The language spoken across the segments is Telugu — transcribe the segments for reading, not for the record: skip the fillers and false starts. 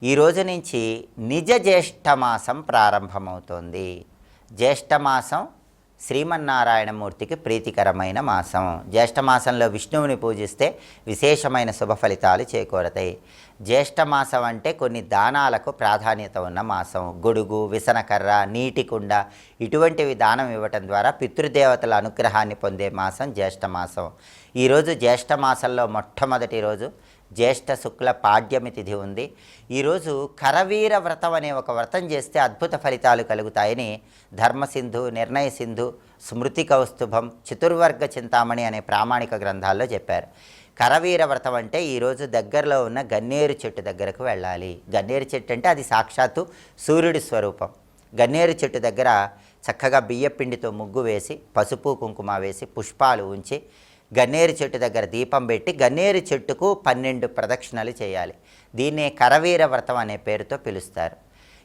ఈ రోజు నుంచి నిజ జ్యేష్ఠమాసం ప్రారంభమవుతోంది. జ్యేష్ఠమాసం శ్రీమన్నారాయణమూర్తికి ప్రీతికరమైన మాసం. జ్యేష్ఠమాసంలో విష్ణువుని పూజిస్తే విశేషమైన శుభ ఫలితాలు చేకూరతాయి. జ్యేష్ఠమాసం అంటే కొన్ని దానాలకు ప్రాధాన్యత ఉన్న మాసం. గొడుగు, విసనకర్ర, నీటి కుండ ఇటువంటివి దానం ఇవ్వటం ద్వారా పితృదేవతల అనుగ్రహాన్ని పొందే మాసం జ్యేష్ఠమాసం. ఈరోజు జ్యేష్ఠమాసంలో మొట్టమొదటి రోజు జ్యేష్ఠ శుక్ల పాడ్యమి తిథి ఉంది. ఈరోజు కరవీర వ్రతం అనే ఒక వ్రతం చేస్తే అద్భుత ఫలితాలు కలుగుతాయని ధర్మసింధు, నిర్ణయ సింధు, స్మృతి కౌస్తుభం, చతుర్వర్గ చింతామణి అనే ప్రామాణిక గ్రంథాల్లో చెప్పారు. కరవీర వ్రతం అంటే ఈరోజు దగ్గరలో ఉన్న గన్నేరు చెట్టు దగ్గరకు వెళ్ళాలి. గన్నేరు చెట్టు అంటే అది సాక్షాత్తు సూర్యుడి స్వరూపం. గన్నేరు చెట్టు దగ్గర చక్కగా బియ్యపిండితో ముగ్గు వేసి, పసుపు కుంకుమ వేసి, పుష్పాలు ఉంచి గన్నేరు చెట్టు దగ్గర దీపం పెట్టి గన్నేరు చెట్టుకు 12 ప్రదక్షిణలు చేయాలి. దీన్నే కరవీర వ్రతం అనే పేరుతో పిలుస్తారు.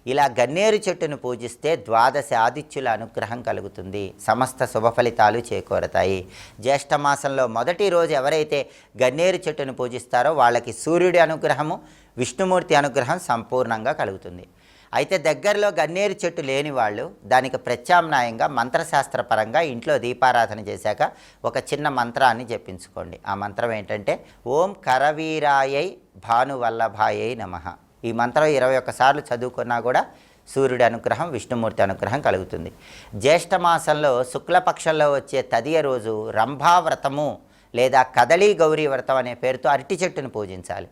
ఇలా గన్నేరు చెట్టును పూజిస్తే 12 ఆదిత్యుల అనుగ్రహం కలుగుతుంది. సమస్త శుభ ఫలితాలు చేకూరతాయి. జ్యేష్ఠమాసంలో మొదటి రోజు ఎవరైతే గన్నేరు చెట్టును పూజిస్తారో వాళ్ళకి సూర్యుడి అనుగ్రహము, విష్ణుమూర్తి అనుగ్రహం సంపూర్ణంగా కలుగుతుంది. అయితే దగ్గరలో గన్నేరు చెట్టు లేని వాళ్ళు దానికి ప్రత్యామ్నాయంగా మంత్రశాస్త్రపరంగా ఇంట్లో దీపారాధన చేశాక ఒక చిన్న మంత్రాన్ని జపించుకోండి. ఆ మంత్రం ఏంటంటే ఓం కరవీరాయై భానువల్లభాయై నమః. ఈ మంత్రం 21 సార్లు చదువుకున్నా కూడా సూర్యుడి అనుగ్రహం, విష్ణుమూర్తి అనుగ్రహం కలుగుతుంది. జ్యేష్ఠమాసంలో శుక్లపక్షంలో వచ్చే తదియ రోజు రంభావ్రతము లేదా కదళీ గౌరీ వ్రతం అనే పేరుతో అరటి చెట్టును పూజించాలి.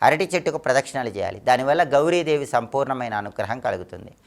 అరటి చెట్టుకు ప్రదక్షిణలు చేయాలి. దానివల్ల గౌరీదేవి సంపూర్ణమైన అనుగ్రహం కలుగుతుంది.